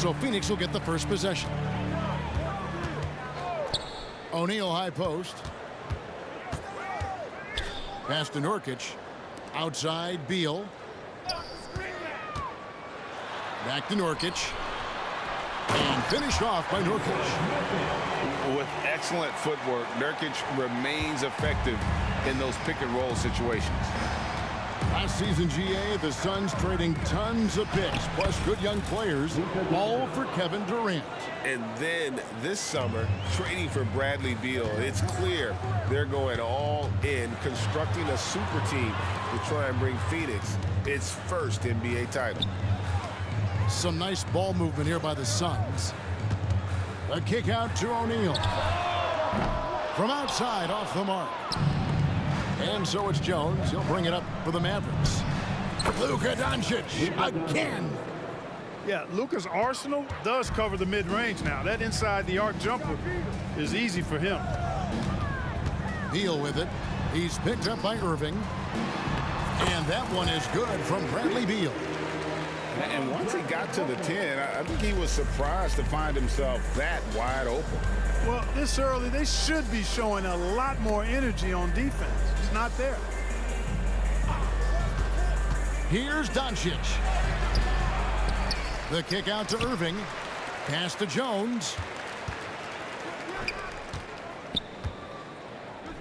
So Phoenix will get the first possession. O'Neal high post. Pass to Nurkic. Outside Beal. Back to Nurkic. And finished off by Nurkic. With excellent footwork, Nurkic remains effective in those pick-and-roll situations. Last season, GA, the Suns trading tons of picks, plus good young players, all for Kevin Durant. And then this summer, trading for Bradley Beal. It's clear they're going all in, constructing a super team to try and bring Phoenix its first NBA title. Some nice ball movement here by the Suns. A kick out to O'Neal. From outside, off the mark. And so it's Jones. He'll bring it up for the Mavericks. Luka Doncic again. Yeah, Luka's arsenal does cover the mid-range now. That inside the arc jumper is easy for him. Beal with it. He's picked up by Irving. And that one is good from Bradley Beal. And once he got to the 10, I think he was surprised to find himself that wide open. Well, this early, they should be showing a lot more energy on defense. It's not there. Here's Doncic. The kick out to Irving. Pass to Jones.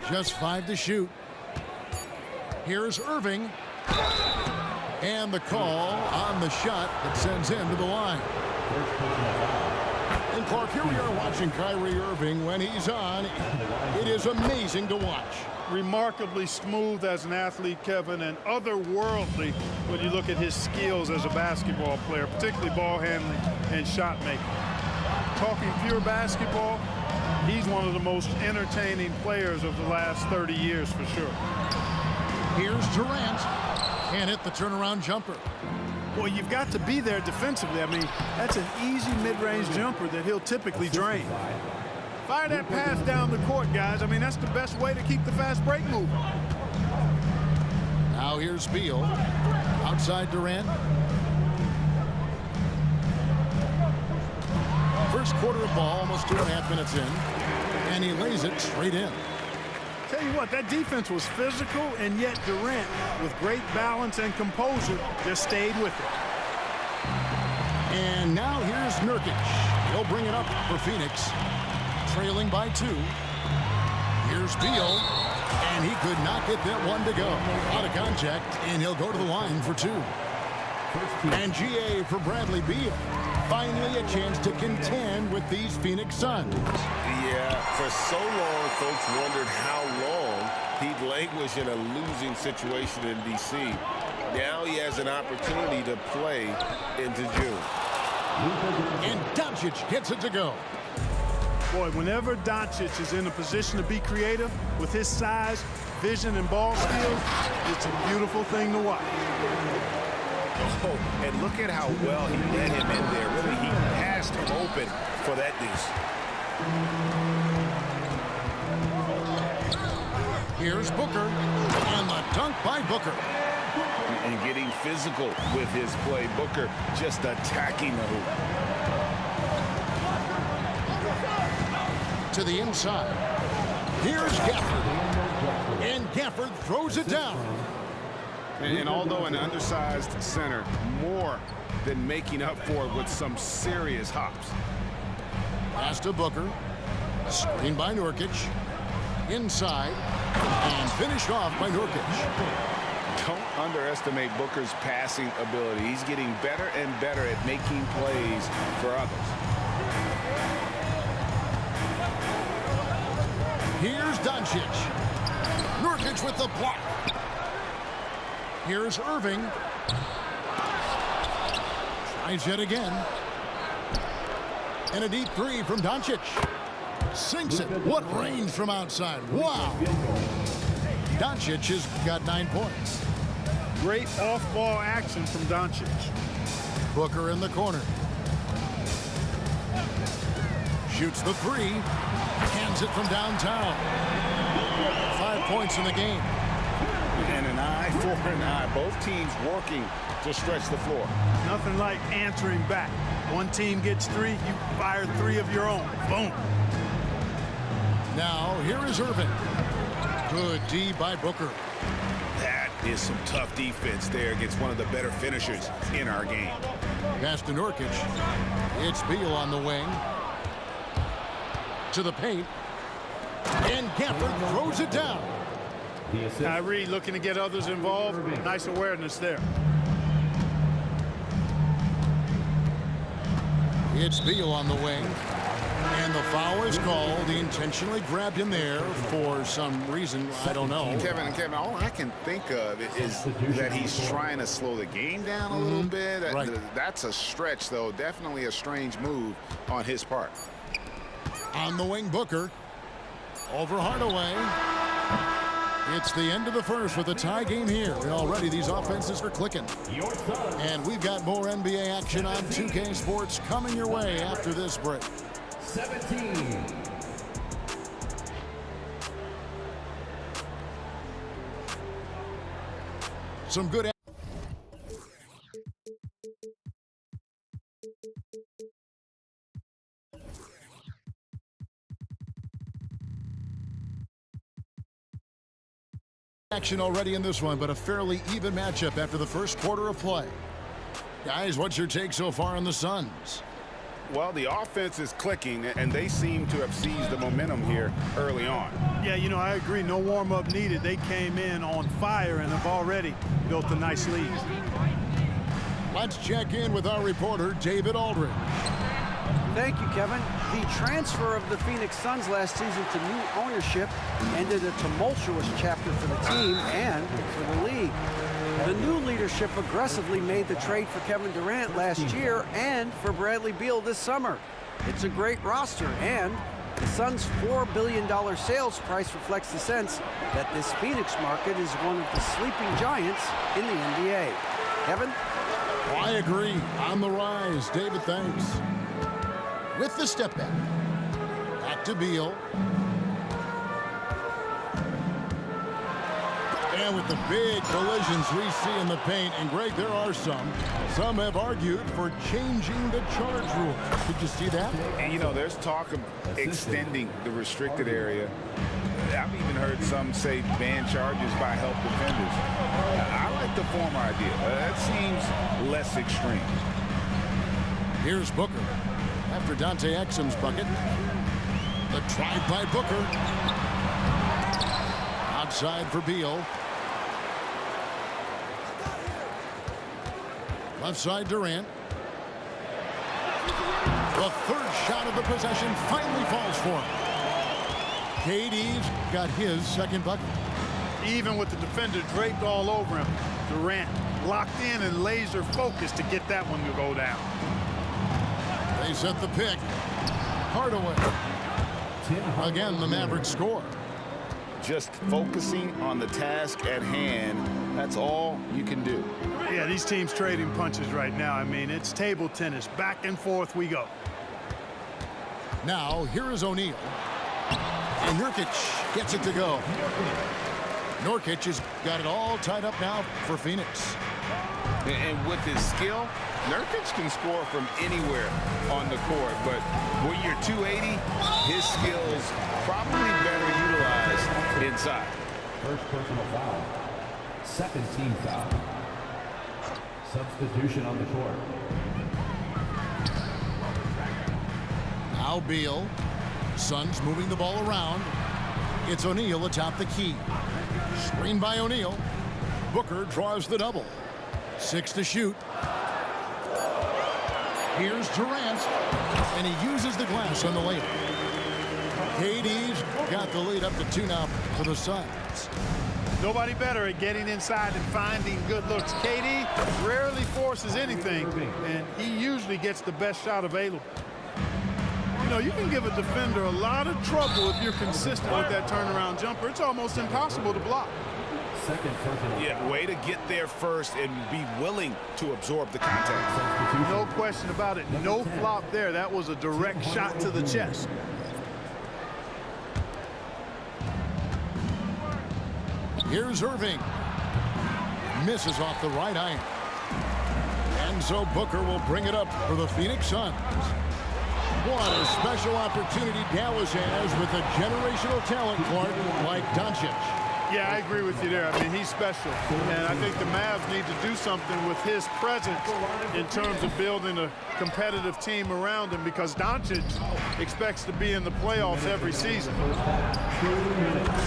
Just 5 to shoot. Here's Irving. And the call on the shot that sends him to the line. And Clark, here we are watching Kyrie Irving. When he's on, it is amazing to watch. Remarkably smooth as an athlete, Kevin, and otherworldly when you look at his skills as a basketball player, particularly ball handling and shot making. Talking pure basketball, he's one of the most entertaining players of the last 30 years for sure. Here's Durant. Can't hit the turnaround jumper. Well, you've got to be there defensively. I mean, that's an easy mid-range jumper that he'll typically drain. Fire that pass down the court, guys. I mean, that's the best way to keep the fast break moving. Now here's Beal. Outside Durant. First quarter of ball, almost 2.5 minutes in. And he lays it straight in. Tell you what, that defense was physical, and yet Durant, with great balance and composure, just stayed with it. And now here's Nurkic. He'll bring it up for Phoenix. Trailing by 2. Here's Beal. And he could not get that one to go. Out of contact, and he'll go to the line for 2. And GA for Bradley Beal. Finally a chance to contend with these Phoenix Suns. Yeah, for so long, folks wondered how long he'd languish in a losing situation in D.C. Now he has an opportunity to play into June. And Doncic gets it to go. Boy, whenever Doncic is in a position to be creative with his size, vision, and ball skills, it's a beautiful thing to watch. Oh, and look at how well he led him in there. Really, he passed him open for that deuce. Here's Booker. And the dunk by Booker. And getting physical with his play. Booker just attacking the hoop. To the inside. Here's Gafford. And Gafford throws it down. And although an undersized center, more than making up for it with some serious hops. Pass to Booker. Screen by Nurkic. Inside. And finished off by Nurkic. Don't underestimate Booker's passing ability. He's getting better and better at making plays for others. Here's Doncic. Nurkic with the block. Here's Irving. Tries yet again. And a deep 3 from Doncic. Sinks it. What range from outside. Wow. Doncic has got 9 points. Great off-ball action from Doncic. Booker in the corner. Shoots the 3. Hands it from downtown. 5 points in the game. And an eye for an eye. Both teams working to stretch the floor. Nothing like answering back. One team gets 3, you fire 3 of your own. Boom. Now, here is Irving. Good D by Booker. That is some tough defense there against one of the better finishers in our game. Pass to Nurkic. It's Beal on the wing. To the paint. And Gafford throws it down. Kyrie looking to get others involved. Nice awareness there. It's Beal on the wing. And the foul is called. He intentionally grabbed him there for some reason. I don't know. Kevin, all I can think of is that he's trying to slow the game down a little bit. Right. That's a stretch, though. Definitely a strange move on his part. On the wing, Booker. Over Hardaway. It's the end of the first with a tie game here. And already these offenses are clicking. And we've got more NBA action on 2K Sports coming your way after this break. 17. Some good action already in this one, but a fairly even matchup after the first quarter of play. Guys, what's your take so far on the Suns? Well, the offense is clicking, and they seem to have seized the momentum here early on. Yeah, you know, I agree. No warm-up needed. They came in on fire and have already built a nice lead. Let's check in with our reporter, David Aldridge. Thank you, Kevin. The transfer of the Phoenix Suns last season to new ownership ended a tumultuous chapter for the team and for the league. The new leadership aggressively made the trade for Kevin Durant last year and for Bradley Beal this summer. It's a great roster, and the Suns' $4 billion sales price reflects the sense that this Phoenix market is one of the sleeping giants in the NBA. Kevin? I agree. On the rise. David, thanks. With the step back. Back to Beal. And with the big collisions we see in the paint, and Greg, there are some. Some have argued for changing the charge rule. Did you see that? And, you know, there's talk of extending the restricted area. I've even heard some say ban charges by help defenders. I like the former idea. That seems less extreme. Here's Booker. After Dante Exum's bucket. The drive by Booker. Outside for Beal. Left side Durant. The third shot of the possession finally falls for him. KD's got his second bucket. Even with the defender draped all over him, Durant locked in and laser focused to get that one to go down. They set the pick. Hardaway. Again, the Mavericks score. Just focusing on the task at hand, that's all you can do. Yeah, these teams trading punches right now. I mean, it's table tennis. Back and forth we go. Now, here is O'Neal. And Nurkic gets it to go. Nurkic has got it all tied up now for Phoenix. And with his skill, Nurkic can score from anywhere on the court. But when you're 280, his skills probably better utilized inside. First personal foul. Second team foul. Substitution on the court. Now Beal. Suns moving the ball around. It's O'Neal atop the key. Screen by O'Neal. Booker draws the double. 6 to shoot. Here's Durant. And he uses the glass on the layup. KD's got the lead up to 2 now for the Suns. Nobody better at getting inside and finding good looks. KD rarely forces anything, and he usually gets the best shot available. You know, you can give a defender a lot of trouble if you're consistent with that turnaround jumper. It's almost impossible to block. Second personal. Yeah, way to get there first and be willing to absorb the contact. No question about it. No flop there. That was a direct shot to the chest. Here's Irving. Misses off the right iron. And so Booker will bring it up for the Phoenix Suns. What a special opportunity Dallas has with a generational talent, Clark, like Doncic. Yeah, I agree with you there. I mean, he's special. And I think the Mavs need to do something with his presence in terms of building a competitive team around him, because Doncic expects to be in the playoffs every season.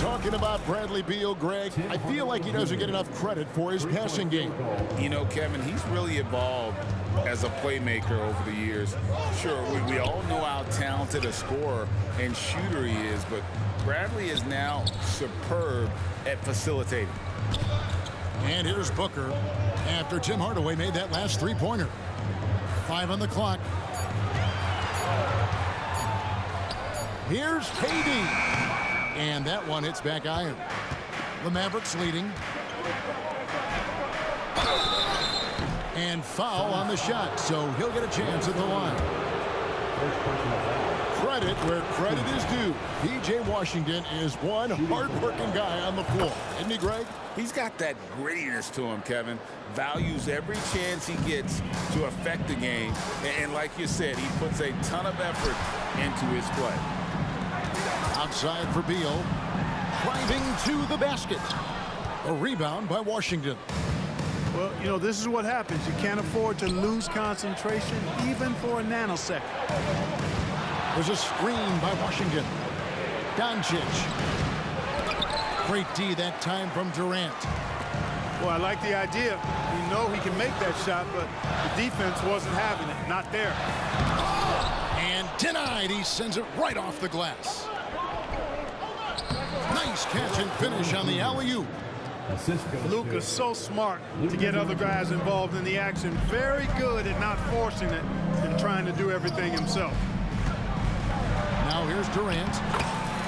Talking about Bradley Beal, Greg, I feel like he doesn't get enough credit for his passing game. You know, Kevin, he's really evolved as a playmaker over the years. Sure, we all know how talented a scorer and shooter he is, but Bradley is now superb at facilitating. And here's Booker after Tim Hardaway made that last three-pointer. 5 on the clock. Here's KD. And that one hits back iron. The Mavericks leading. And foul on the shot, so he'll get a chance at the line. Credit where credit is due. P.J. Washington is one hard-working guy on the floor. Isn't he, Greg? He's got that grittiness to him, Kevin. Values every chance he gets to affect the game. And like you said, he puts a ton of effort into his play. Outside for Beal. Driving to the basket. A rebound by Washington. Well, you know, this is what happens. You can't afford to lose concentration even for a nanosecond. There's a screen by Washington. Doncic. Great D that time from Durant. Well, I like the idea. You know he can make that shot, but the defense wasn't having it. Not there. And denied. He sends it right off the glass. Nice catch and finish on the alley-oop. Luka's so smart to get other guys involved in the action. Very good at not forcing it and trying to do everything himself. Now here's Durant.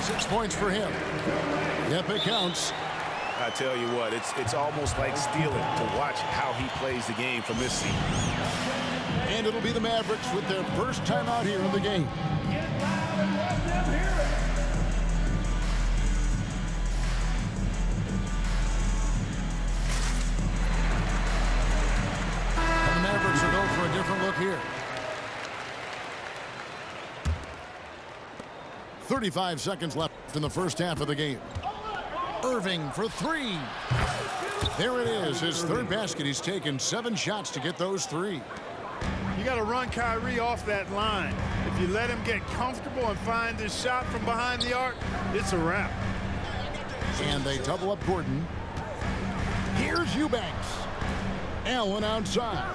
6 points for him. Yep, it counts. I tell you what, it's almost like stealing to watch how he plays the game from this seat. And it'll be the Mavericks with their first time out here in the game. And the Mavericks will go for a different look here. 35 seconds left in the first half of the game. Irving for 3. There it is, his third basket. He's taken 7 shots to get those 3. You got to run Kyrie off that line. If you let him get comfortable and find his shot from behind the arc, it's a wrap. And they double up Gordon. Here's Eubanks. Allen outside.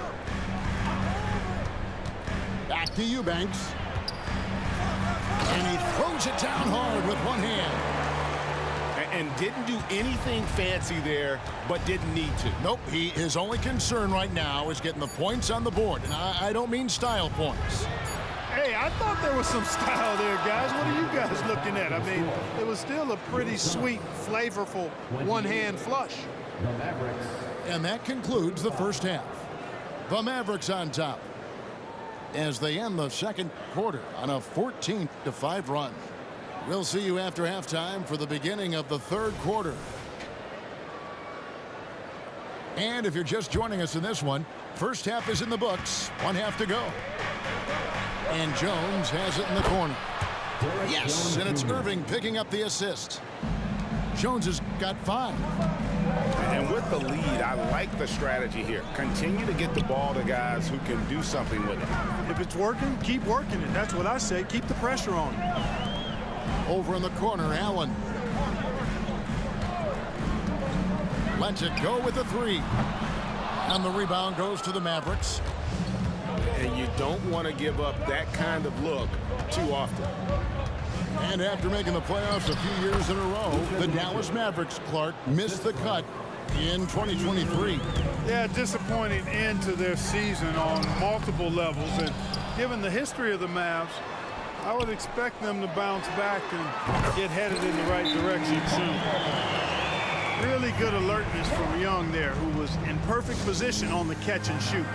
Back to Eubanks. And he throws it down hard with one hand. And didn't do anything fancy there, but didn't need to. Nope, his only concern right now is getting the points on the board. And I don't mean style points. Hey, I thought there was some style there, guys. What are you guys looking at? I mean, it was still a pretty sweet, flavorful one-hand flush. And that concludes the first half. The Mavericks on top as they end the second quarter on a 14-5 run. We'll see you after halftime for the beginning of the third quarter. And if you're just joining us in this one, first half is in the books. 1 half to go. And Jones has it in the corner. Yes, and it's Irving picking up the assist. Jones has got 5. And with the lead, I like the strategy here. Continue to get the ball to guys who can do something with it. If it's working, keep working it. That's what I say. Keep the pressure on him. Over in the corner, Allen. Lets it go with the 3. And the rebound goes to the Mavericks. And you don't want to give up that kind of look too often. And after making the playoffs a few years in a row, the Dallas Mavericks, Clark, missed the cut in 2023. Yeah, disappointing end to their season on multiple levels. And given the history of the Mavs, I would expect them to bounce back and get headed in the right direction soon. Really good alertness from Young there, who was in perfect position on the catch and shoot.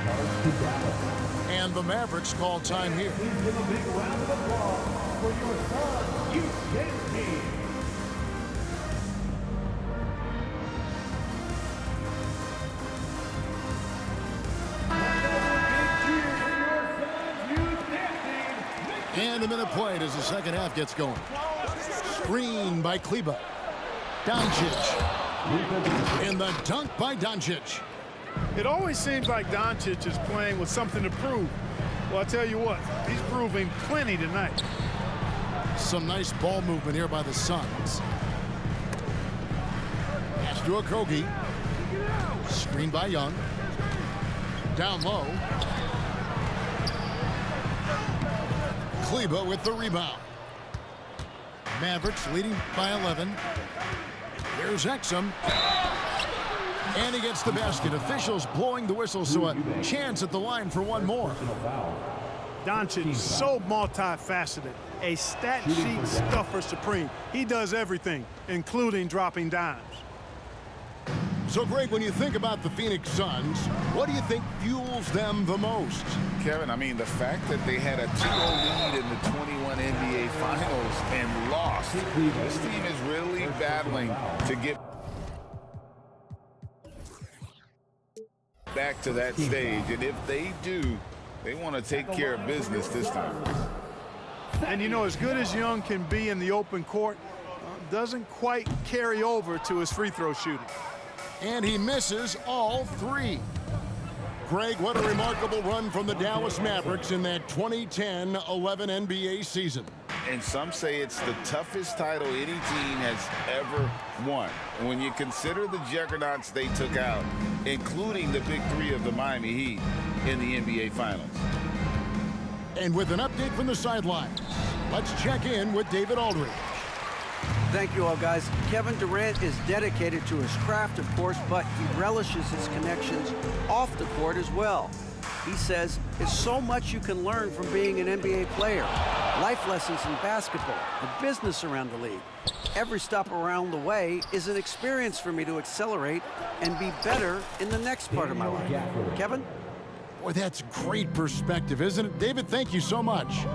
And the Mavericks call time here. Please give a big round of applause for your son, UKT. And a minute played as the second half gets going. Screen by Kleber. Doncic. And the dunk by Doncic. It always seems like Doncic is playing with something to prove. Well, I tell you what, he's proving plenty tonight. Some nice ball movement here by the Suns. Pass to Okogie. Screen by Young. Down low. Kleber with the rebound. Mavericks leading by 11. Here's Exum. And he gets the basket. Officials blowing the whistle, so a chance at the line for one more. Doncic is so multifaceted. A stat sheet stuffer supreme. He does everything, including dropping dimes. So, Greg, when you think about the Phoenix Suns, what do you think fuels them the most? Kevin, I mean, the fact that they had a 2-0 lead in the 21 NBA Finals and lost. This team is really battling to get back to that stage. And if they do, they want to take care of business this time. And, you know, as good as Young can be in the open court, doesn't quite carry over to his free throw shooting. And he misses all three. Greg, what a remarkable run from the Dallas Mavericks in that 2010-11 NBA season. And some say it's the toughest title any team has ever won. And when you consider the juggernauts they took out, including the big three of the Miami Heat in the NBA Finals. And with an update from the sidelines, let's check in with David Aldridge. Thank you all, guys. Kevin Durant is dedicated to his craft, of course, but he relishes his connections off the court as well. He says there's so much you can learn from being an NBA player. Life lessons in basketball, the business around the league. Every stop around the way is an experience for me to accelerate and be better in the next part of my life. Kevin? Boy, that's great perspective, isn't it? David, thank you so much.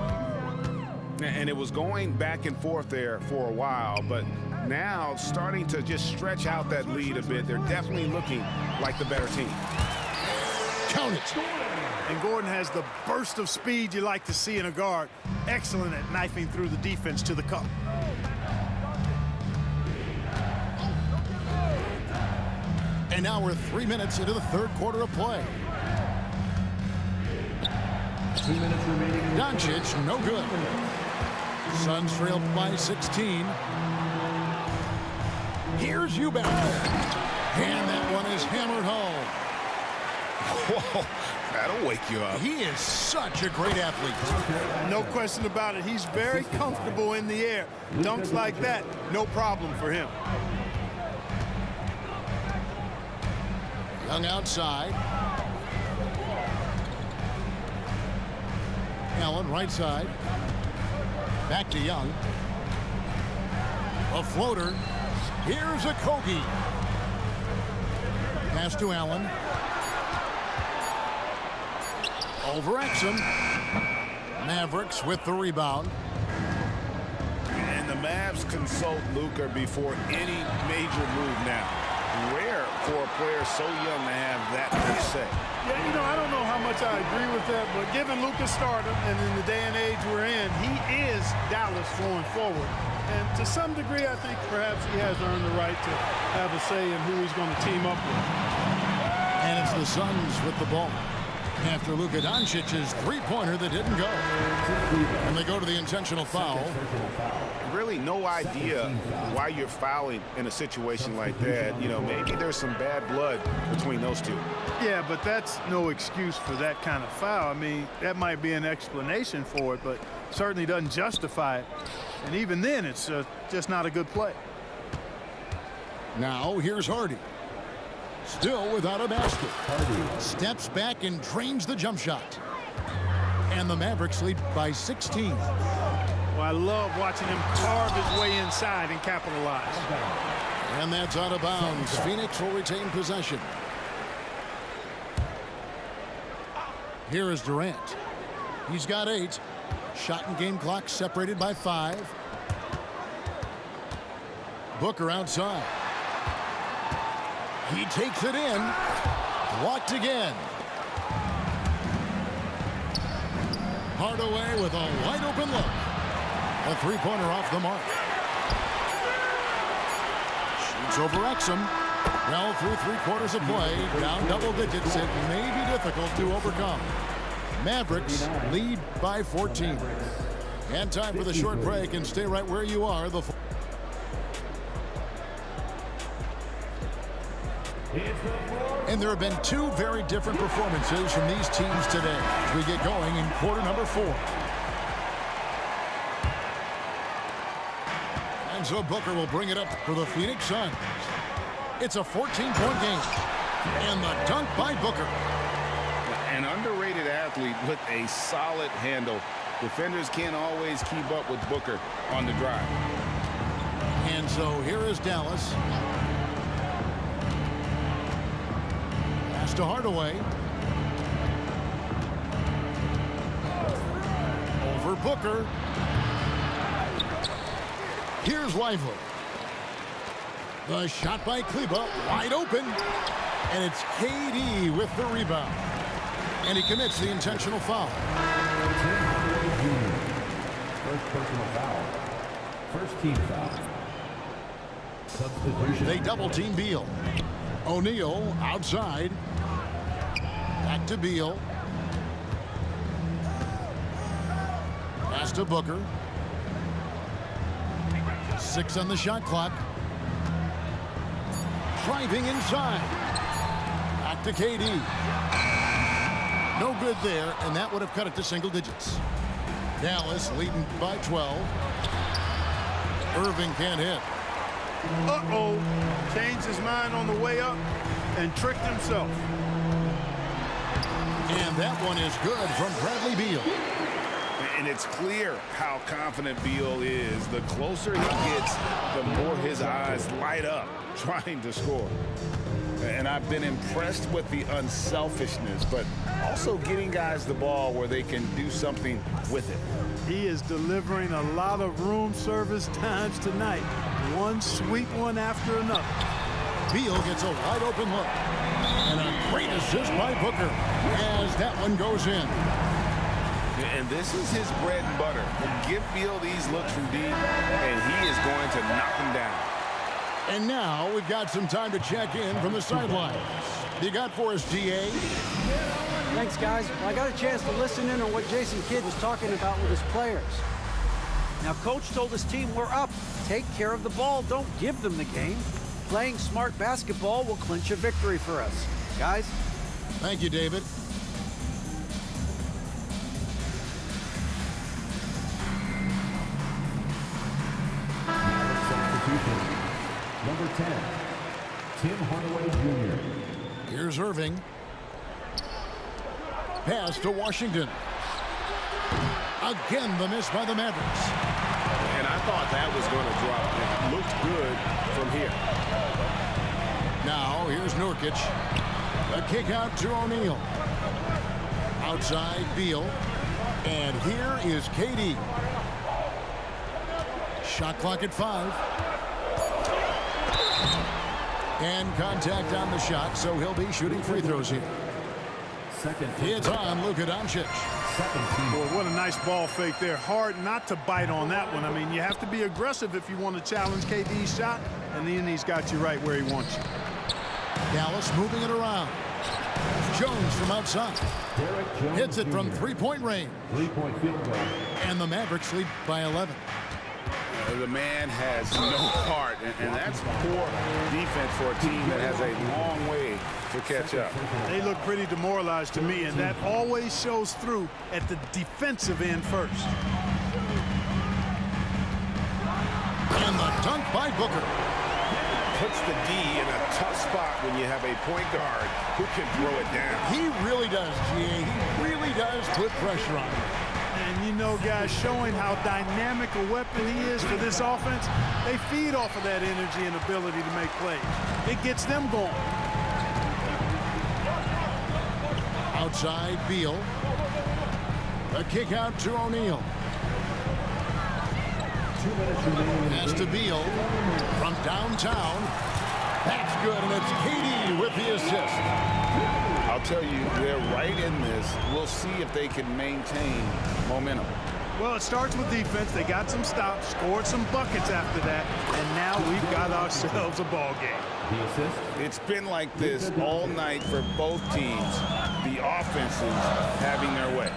And it was going back and forth there for a while, but now starting to just stretch out that lead a bit. They're definitely looking like the better team. Count it. And Gordon has the burst of speed you like to see in a guard. Excellent at knifing through the defense to the cup. And now we're 3 minutes into the third quarter of play. 2 minutes remaining. Doncic, no good. Suns trail by 16. Here's Eubank. And that one is hammered home. Whoa, that'll wake you up. He is such a great athlete. No question about it. He's very comfortable in the air. Dunks like that, no problem for him. Young outside. Allen right side. Back to Young. A floater. Here's Okogie. Pass to Allen. Over Exum. Mavericks with the rebound. And the Mavs consult Luka before any major move now. Rare for a player so young to have that much say. Yeah, you know, I don't know how much I agree with that, but given Luka's stardom and in the day and age we're in, he is Dallas going forward. And to some degree, I think perhaps he has earned the right to have a say in who he's going to team up with. And it's the Suns with the ball. After Luka Doncic's three-pointer that didn't go. And they go to the intentional foul. Really no idea why you're fouling in a situation like that. You know, maybe there's some bad blood between those two. Yeah, but that's no excuse for that kind of foul. I mean, that might be an explanation for it, but certainly doesn't justify it. And even then, it's just not a good play. Now, here's Hardy. Still without a basket. Hardy steps back and drains the jump shot. And the Mavericks lead by 16. Well, I love watching him carve his way inside and capitalize. And that's out of bounds. Phoenix will retain possession. Here is Durant. He's got 8. Shot and game clock separated by 5. Booker outside. He takes it in. Blocked again. Hardaway with a wide open look. A three-pointer off the mark. Shoots over Exum. Well, through 3/4 of play, down double digits, it may be difficult to overcome. Mavericks lead by 14. And time for the short break, and stay right where you are. And there have been two very different performances from these teams today as we get going in quarter number 4. And so Booker will bring it up for the Phoenix Suns. It's a 14-point game. And the dunk by Booker. An underrated athlete with a solid handle. Defenders can't always keep up with Booker on the drive. And so here is Dallas. Pass to Hardaway. Over Booker. Here's Lively. The shot by Kleber, wide open. And it's KD with the rebound. And he commits the intentional foul. First personal foul. First team foul. Substitution. They double team Beal. O'Neal outside. Back to Beal. Pass to Booker. 6 on the shot clock. Driving inside. Back to KD. No good there, and that would have cut it to single digits. Dallas leading by 12. Irving can't hit. Uh-oh. Changed his mind on the way up and tricked himself. And that one is good from Bradley Beal. And it's clear how confident Beal is. The closer he gets, the more his eyes light up trying to score. And I've been impressed with the unselfishness, but also getting guys the ball where they can do something with it. He is delivering a lot of room service times tonight. One sweet one after another. Beal gets a wide open look. And a great assist by Booker as that one goes in. And this is his bread and butter. Give Beal these looks from deep, and he is going to knock them down. And now we've got some time to check in from the sidelines. You got for us, DA? Thanks, guys. Well, I got a chance to listen in on what Jason Kidd was talking about with his players. Now, Coach told his team, we're up. Take care of the ball. Don't give them the game. Playing smart basketball will clinch a victory for us. Guys? Thank you, David. Substitution. Number 10, Tim Hardaway Jr. Here's Irving. Pass to Washington. Again, the miss by the Mavericks. And I thought that was going to drop. It looked good from here. Now, here's Nurkic. A kick out to O'Neal. Outside, Beal. And here is KD. Shot clock at 5. And contact on the shot, so he'll be shooting free throws here. It's on Luka Doncic. Boy, what a nice ball fake there. Hard not to bite on that one. I mean, you have to be aggressive if you want to challenge KD's shot, and then he's got you right where he wants you. Dallas moving it around. Jones from outside. Hits it from three-point range. Three-point field goal. And the Mavericks lead by 11. The man has no heart, and that's poor defense for a team that has a long way to catch up. They look pretty demoralized to me, and that always shows through at the defensive end first. And the dunk by Booker. Puts the D in a tough spot when you have a point guard who can throw it down. He really does, G.A. He really does put pressure on him. And you know, guys, showing how dynamic a weapon he is for this offense, they feed off of that energy and ability to make plays. It gets them going. Outside, Beal. A kick out to O'Neal. 2 minutes remaining. Pass to Beal from downtown. That's good, and it's KD with the assist. I'll tell you, they're right in this. We'll see if they can maintain momentum. Well, it starts with defense. They got some stops, scored some buckets after that, and now we've got ourselves a ball game. The assist. It's been like this all night for both teams. The offenses having their way.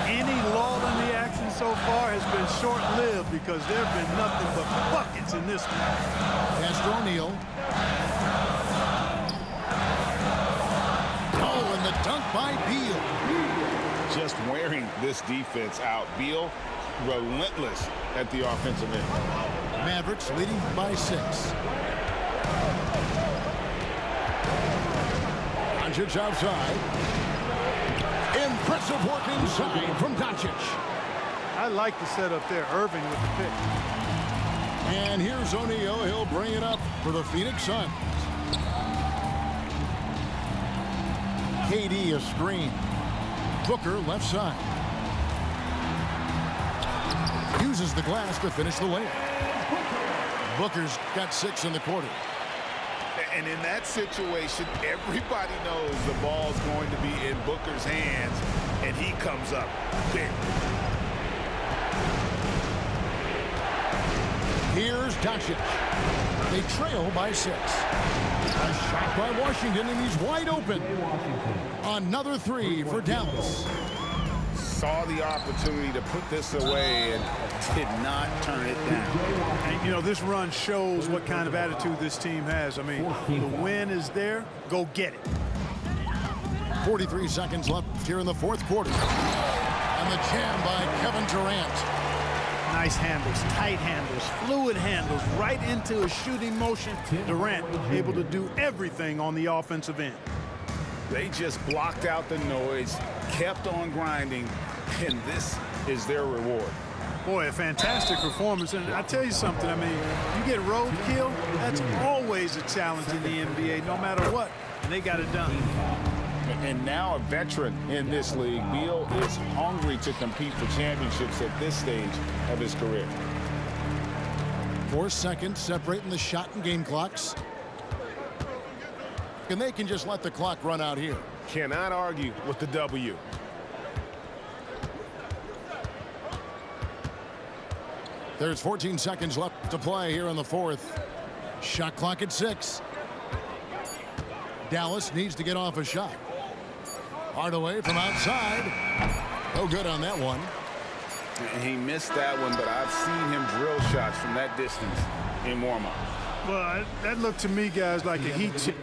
Any lull in the action so far has been short-lived because there have been nothing but buckets in this one. Pass to O'Neal. Oh, and the dunk by Beal. Just wearing this defense out. Beal, relentless at the offensive end. Mavericks leading by 6. Doncic outside. Impressive work inside from Doncic. I like the setup there. Irving with the pick. And here's O'Neal. He'll bring it up for the Phoenix Suns. KD a screen. Booker left side. Uses the glass to finish the layup. Booker's got 6 in the quarter. And in that situation, everybody knows the ball's going to be in Booker's hands, and he comes up big. Here's Doncic. They trail by 6. A shot by Washington, and he's wide open. Another 3 for Dallas. Saw the opportunity to put this away and did not turn it down. And, you know, this run shows what kind of attitude this team has. I mean, the win is there. Go get it. 43 seconds left here in the fourth quarter. And the jam by Kevin Durant. Nice handles, tight handles, fluid handles, right into a shooting motion. Durant able to do everything on the offensive end. They just blocked out the noise, kept on grinding, and this is their reward. Boy, a fantastic performance. And I tell you something, I mean, you get roadkill, that's always a challenge in the NBA, no matter what. And they got it done. And now a veteran in this league, Beal is hungry to compete for championships at this stage of his career. 4 seconds separating the shot and game clocks. And they can just let the clock run out here. Cannot argue with the W. There's 14 seconds left to play here in the fourth. Shot clock at 6. Dallas needs to get off a shot. Hardaway from outside. No good on that one. He missed that one, but I've seen him drill shots from that distance in warm-up. Well, that looked to me, guys, like a heat check.